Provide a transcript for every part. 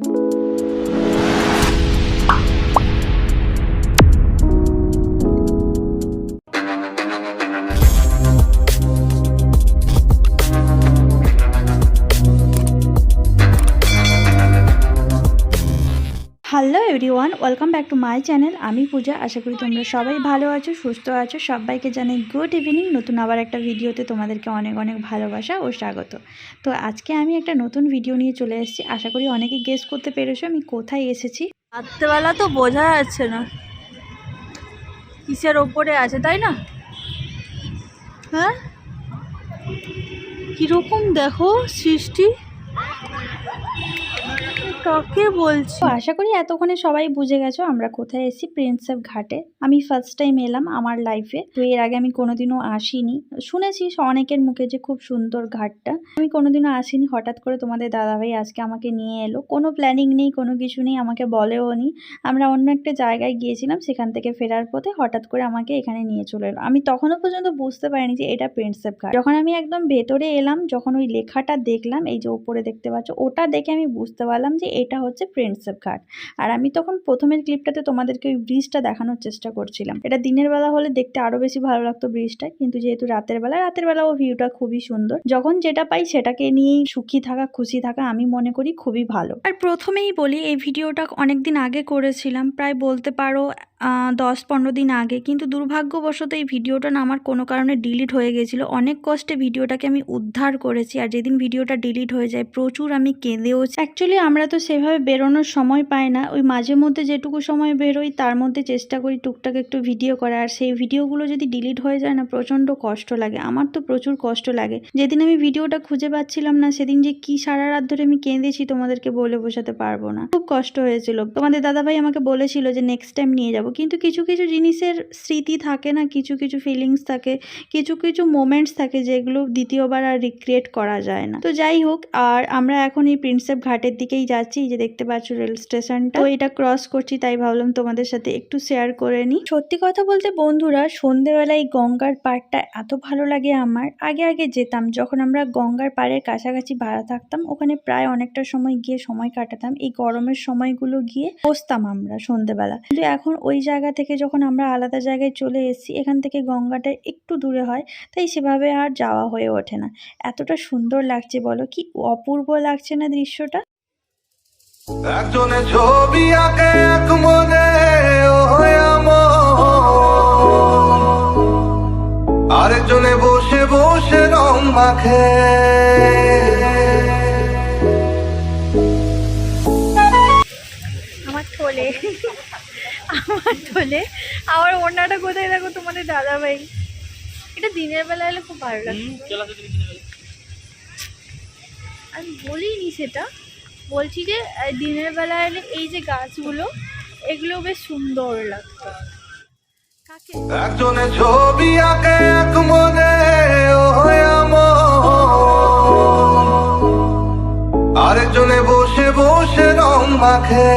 Hello everyone, welcome back to my channel. আমি পূজা। আশা করি তোমরা সবাই ভালো আছো, সুস্থ আছো। সবাইকে জানাই গুড ইভিনিং। নতুন আবার একটা ভিডিওতে তোমাদেরকে অনেক অনেক ভালোবাসা ও স্বাগত। তো আজকে আমি একটা নতুন ভিডিও নিয়ে চলে এসেছি। আশা করি অনেকেই গেস করতে পেরেছো আমি কোথায় এসেছি। রাত্রেবেলা তো বোঝা যাচ্ছে না কিসের ওপরে আছে, তাই না? হ্যাঁ, কিরকম দেখো সৃষ্টি, কাকে বলছি। তো আশা করি এতক্ষণে সবাই বুঝে গেছো আমরা কোথায় এসেছি। প্রিন্সেপ ঘাটে আমি ফার্স্ট টাইম এলাম আমার লাইফে। তো এর আগে আমি কোনোদিনও আসিনি। শুনেছি অনেকের মুখে যে খুব সুন্দর ঘাটটা, আমি কোনোদিনও আসিনি। হঠাৎ করে তোমাদের দাদাভাই আজকে আমাকে নিয়ে এলো। কোনো প্ল্যানিং নেই, কোনো কিছু নেই, আমাকে বলেও নি। আমরা অন্য একটা জায়গায় গিয়েছিলাম, সেখান থেকে ফেরার পথে হঠাৎ করে আমাকে এখানে নিয়ে চলে এলো। আমি তখনও পর্যন্ত বুঝতে পারিনি যে এটা প্রিন্সেপ ঘাট। যখন আমি একদম ভেতরে এলাম, যখন ওই লেখাটা দেখলাম, এই যে ওপরে দেখতে পাচ্ছ, ওটা দেখে আমি বুঝতে পারলাম যে এটা হচ্ছে প্রিন্সেপ ঘাট। আর আমি তখন প্রথমের ক্লিপটাতে তোমাদেরকে ওই ব্রিজটা দেখানোর চেষ্টা করছিলাম। এটা দিনের বেলা হলে দেখতে আরো বেশি ভালো লাগতো ব্রিজটা, কিন্তু যেহেতু রাতের বেলা ও ভিউটা খুবই সুন্দর। যখন যেটা পাই সেটাকে নিয়েই সুখী থাকা, খুশি থাকা আমি মনে করি খুবই ভালো। আর প্রথমেই বলি, এই ভিডিওটা অনেকদিন আগে করেছিলাম, প্রায় বলতে পারো 10-15 দিন আগে। কিন্তু দুর্ভাগ্যবশত এই ভিডিওটা না আমার কোনো কারণে ডিলিট হয়ে গেছিলো। অনেক কষ্টে ভিডিওটাকে আমি উদ্ধার করেছি। আর যেদিন ভিডিওটা ডিলিট হয়ে যায় প্রচুর আমি কেঁদেও। অ্যাকচুয়ালি আমরা তো সেভাবে বেরোনোর সময় পাই না। ওই মাঝে মধ্যে যেটুকু সময় বেরোই তার মধ্যে চেষ্টা করি টুকটাক একটু ভিডিও করার। আর সেই ভিডিওগুলো যদি ডিলিট হয়ে যায় না, প্রচণ্ড কষ্ট লাগে। আমার তো প্রচুর কষ্ট লাগে। যেদিন আমি ভিডিওটা খুঁজে পাচ্ছিলাম না, সেদিন যে কি সারা রাত ধরে আমি কেঁদেছি তোমাদেরকে বলে বোঝাতে পারবো না। খুব কষ্ট হয়েছিল। তোমাদের দাদাভাই আমাকে বলেছিল যে নেক্সট টাইম নিয়ে যাবো, কিন্তু কিছু কিছু জিনিসের স্মৃতি থাকে না, কিছু কিছু ফিলিংস থাকে, কিছু কিছু মোমেন্টস থাকে যেগুলো দ্বিতীয়বার আর রিক্রিয়েট করা যায় না। তো যাই হোক, আর আমরা এখন এই প্রিন্সেপ ঘাটের দিকেই যাচ্ছি। যে দেখতে পাচ্ছ রেল স্টেশনটা, তো এটা ক্রস করছি, তাই ভাবলাম তোমাদের সাথে একটু শেয়ার করে নিই। সত্যি কথা বলতে বন্ধুরা, সন্ধ্যেবেলায় গঙ্গার পাড়টা এত ভালো লাগে আমার। আগে আগে যেতাম, যখন আমরা গঙ্গার পাড়ের কাছাকাছি ভাড়া থাকতাম, ওখানে প্রায় অনেকটা সময় গিয়ে সময় কাটাতাম। এই গরমের সময়গুলো গিয়ে বসতাম আমরা সন্ধ্যেবেলা। কিন্তু এখন ওই জায়গা থেকে যখন আমরা আলাদা জায়গায় চলে এসেছি, এখান থেকে গঙ্গাটা একটু দূরে হয়, তাই সেভাবে আর যাওয়া হয়ে ওঠে না। এতটা সুন্দর লাগছে বলো, কি অপূর্ব লাগছে না দৃশ্যটা। একজনে ছবি আঁকে এক মনে আরেকজনে বসে বসে রং মাখে। আমার থলে আমার ওড়নাটা কোথায় দেখো তোমাদের দাদা ভাই। এটা দিনের বেলা এলে খুব ভালো লাগে। আমি বলিনি সেটা, বলছি যে দিনের বেলা এলে এই যে গাছগুলো, এগুলো বেশ সুন্দর লাগতো। একজনে ছবি আঁকে এক মনে আরেকজনে বসে বসে রং মাখে।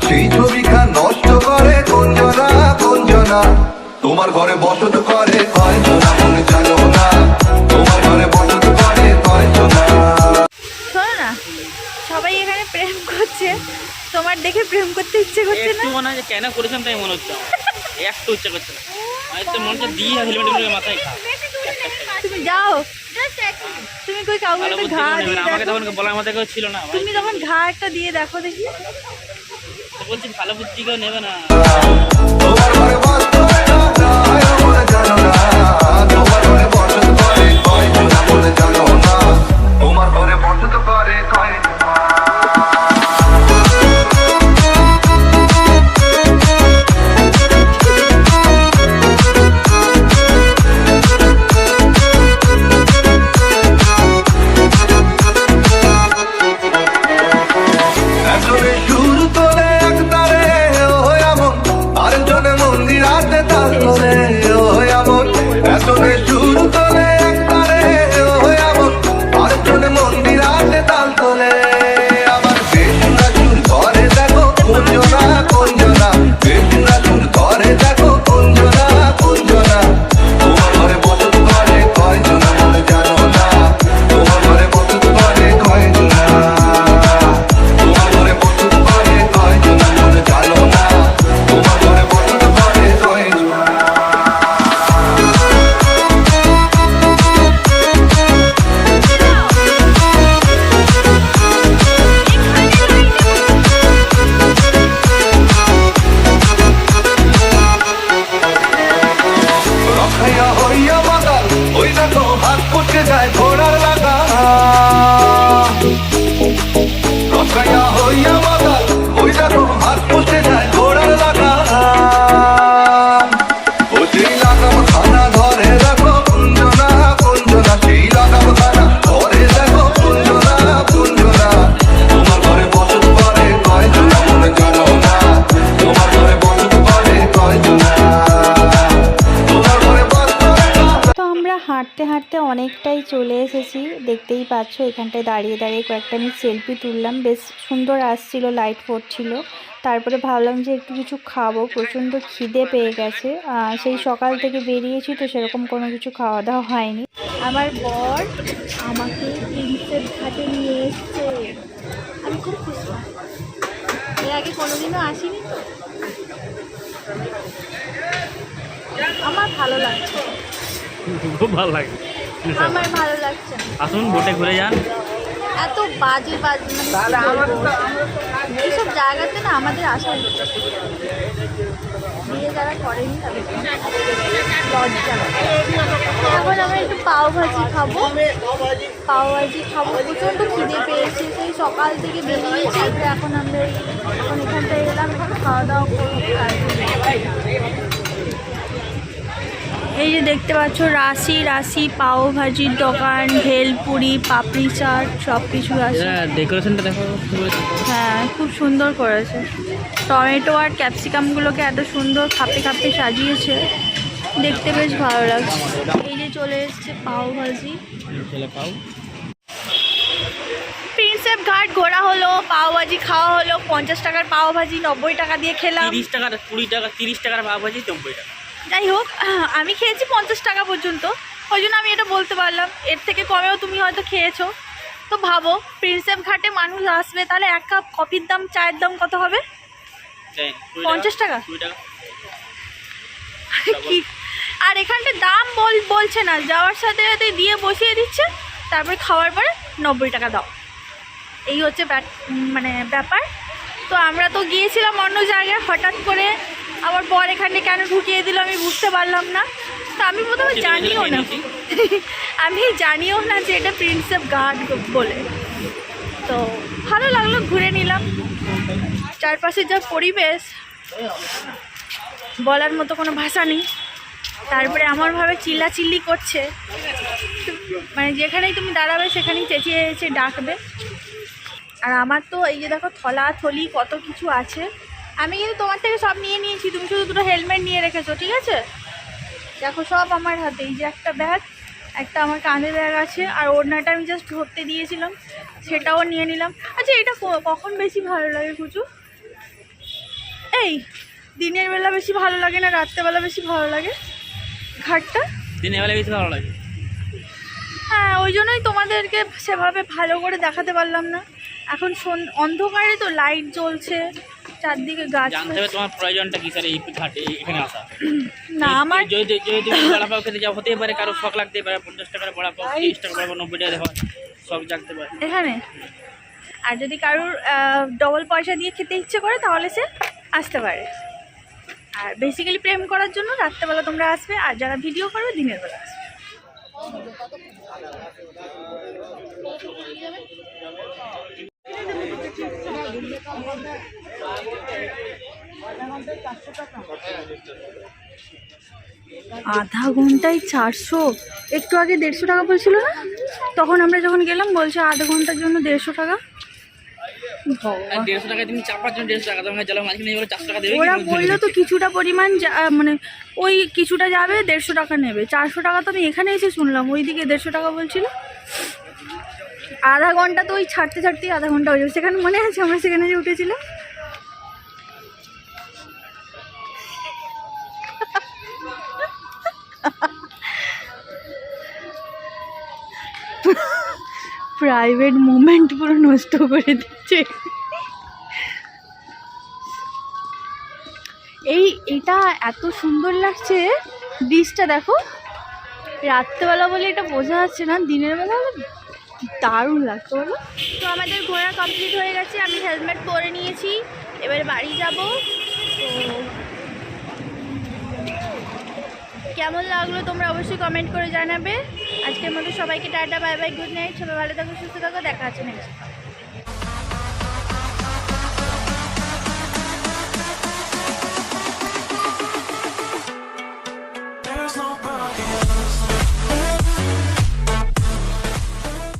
সেই ছবিখান নষ্ট করে কোনজনা কোনজনা। তোমার ঘরে বসত করে কয়জনা মনে জানো না, তোমার ঘরে বসত করে কয়জনা। শোনো না, সবাই এখানে প্রেম করছে, তোমার দেখে প্রেম করতে ইচ্ছে করছে না? একটু মনে হয় যে কেন করেছেন তাই মনে হচ্ছে একটু ইচ্ছে করছে না। তো মনে হচ্ছে দিয়ে হেলমেট মাথায় খা। তুমি যাও, তুমি কই কাউকে একটা ঘা দিয়ে আমাকে দেখো। তখন বলার মতো কেউ ছিল না। তুমি তখন ঘা একটা দিয়ে দেখো দেখি। বলছি ভালো বুদ্ধি কেউ নেবে না। তোমার ঘরে বসত মনে জানো না, তোমার ঘরে বসত করে কয়জনা মনে জানো না, তোমার ঘরে বসত করে কয়জনা। দেখো হাত পুটকে যায় ঘোড়ার লাগা রসাইয়া হইয়া মাতাল ওই দেখো হাত পুটকে যায় ঘোড়ার লাগা ও সেই লাগাম খানা ধরে দেখো কুঞ্জনা কুঞ্জনা সেই লাগাম খানা ধরে দেখো কুঞ্জনা কুঞ্জনা তোমার ঘরে বসত করে কয়জনা মনে জানো না তোমার ঘরে বসত করে কয়জনা তোমার ঘরে বসত তো আমরা হাঁটতে হাঁটতে অনেকটাই চলে এসেছি, দেখতেই পাচ্ছ এখানটায় দাঁড়িয়ে দাঁড়িয়ে কয়েকটা আমি সেলফি তুললাম, বেশ সুন্দর আসছিল, লাইট পড়ছিল। তারপরে ভাবলাম যে একটু কিছু খাবো, প্রচণ্ড খিদে পেয়ে গেছে, সেই সকাল থেকে বেরিয়েছি তো সেরকম কোনো কিছু খাওয়া দাওয়া হয়নি। আমার বর আমাকে প্রিন্সেপ ঘাটে নিয়ে এসছে, আমি খুব খুশি। এর আগে কোনোদিনও আসিনি তো, আমার ভালো লাগছে, খুব ভালো লাগে। আমার ভালো লাগছে। আসুন বোটে ঘুরে যান। এত বাজে বাজে মানে এইসব জায়গাতে না আমাদের আসা উচিত। বিয়ে যারা করেনি তাদের লজ্জা। এখন আমরা একটু পাওভাজি খাবো, প্রচণ্ড খিদে পেয়েছে, সেই সকাল থেকে বেরিয়েছি। এখন আমরা এখন এখানটায় এলাম, খাওয়া দাওয়া করবো। এই যে দেখতে পাচ্ছ রাশি রাশি পাওভাজির দোকান, ভেলপুরি, পাপড়ি চাট সব কিছু আছে। ডেকোরেশনটা দেখো, হ্যাঁ খুব সুন্দর করেছে, টমেটো আর ক্যাপসিকামগুলোকে এত সুন্দর খাপে খাপে সাজিয়েছে, দেখতে বেশ ভালো লাগছে। এই যে চলে এসছে পাওভাজি, পাও প্রিন্সেপ ঘাট ঘোরা হলো, পাওভাজি খাওয়া হলো। 50 টাকার পাওভাজি 90 টাকা দিয়ে খেলাম। 30 টাকার 20 টাকা 30 টাকার পাওভাজি 90 টাকা। যাই হোক, আমি খেয়েছি 50 টাকা পর্যন্ত, ওই জন্য আমি এটা বলতে পারলাম। এর থেকে কমেও তুমি হয়তো খেয়েছো। তো ভাবো প্রিন্সেপ ঘাটে মানুষ আসবে, তাহলে এক কাপ কফির দাম, চায়ের দাম কত হবে? 50 টাকা। 20 টাকা কি আর এখানটা দাম বলছে না, যাওয়ার সাথে সাথে দিয়ে বসিয়ে দিচ্ছে, তারপরে খাওয়ার পরে 90 টাকা দাও। এই হচ্ছে মানে ব্যাপার। তো আমরা তো গিয়েছিলাম অন্য জায়গায়, হঠাৎ করে আমার বর এখানে কেন ঢুকিয়ে দিল আমি বুঝতে পারলাম না। তো আমি প্রথমে জানিও না যে এটা প্রিন্সেপ ঘাট বলে। তো ভালো লাগলো, ঘুরে নিলাম। চারপাশের যা পরিবেশ বলার মতো কোনো ভাষা নেই। তারপরে আমারভাবে চিল্লাচিল্লি করছে, মানে যেখানেই তুমি দাঁড়াবে সেখানেই চেঁচিয়ে চেঁচিয়ে ডাকবে। আর আমার তো এই যে দেখো থলা থলি কত কিছু আছে, আমি কিন্তু তোমার থেকে সব নিয়ে নিয়েছি, তুমি শুধু দুটো হেলমেট নিয়ে রেখেছো, ঠিক আছে? দেখো সব আমার হাতে, এই যে একটা ব্যাগ, একটা আমার কাঁধে ব্যাগ আছে, আর ওড়নাটা আমি জাস্ট ধরতে দিয়েছিলাম, সেটাও নিয়ে নিলাম। আচ্ছা এটা কখন বেশি ভালো লাগে কুচু? এই দিনের বেলা বেশি ভালো লাগে না রাত্রেবেলা বেশি ভালো লাগে ঘাটটা? দিনের বেলা বেশি ভালো লাগে। হ্যাঁ, ওই জন্যই তোমাদেরকে সেভাবে ভালো করে দেখাতে পারলাম না। এখন অন্ধকারে তো লাইট জ্বলছে, চারদিকে গাছ। জানতে হবে তোমার প্রয়োজনটা কি স্যার এই ঘাটে এখানে আসা? না আমার যদি তুমি বড়া পাও খেতে যাও, হতে পারে কারো শখ লাগতে পারে, 50 টাকার বড়া পাও, 30 টাকার বড়া পাও, 90 টাকা দেওয়া শখ জাগতে পারে এখানে। আর যদি কারোর ডবল পয়সা দিয়ে খেতে ইচ্ছে করে তাহলে সে আসতে পারে। আর বেসিক্যালি প্রেম করার জন্য রাত্রেবেলা তোমরা আসবে, আর যারা ভিডিও করবে দিনের বেলা আসবে। আধা ঘন্টায় 400, একটু আগে 150 টাকা বলছিল না? তখন আমরা যখন গেলাম বলছে আধা ঘন্টার জন্য 150 টাকা। 150 টাকায় তুমি চাপার জন্য 150 টাকা, তোমাকে জলের মাঝখানে 400 টাকা দেবে। ওরা বললো তো কিছুটা পরিমাণ মানে ওই কিছুটা যাবে 150 টাকা নেবে, 400 টাকা তো আমি এখানে এসে শুনলাম, ওইদিকে 150 টাকা বলছিল। আধা ঘন্টা তো ওই ছাড়তে ছাড়তেই আধা ঘন্টা হয়ে যাবে। সেখানে মনে আছে আমরা সেখানে যে উঠেছিলাম? প্রাইভেট মোমেন্ট পুরো নষ্ট করে দিচ্ছে। এটা এত সুন্দর লাগছে, ব্রিজটা দেখো। রাত্রেবেলা বলে এটা বোঝা যাচ্ছে না, দিনের বেলা দারুণ লাগতো বলো। তো আমাদের ঘোরা কমপ্লিট হয়ে গেছে, আমি হেলমেট পরে নিয়েছি, এবারে বাড়ি যাব। তো কেমন লাগলো তোমরা অবশ্যই কমেন্ট করে জানাবে। আজকের মতো সবাইকে tata, bye bye, good night. সবাই ভালো থাকো, সুস্থ থাকো, দেখা আছে নেক্সট।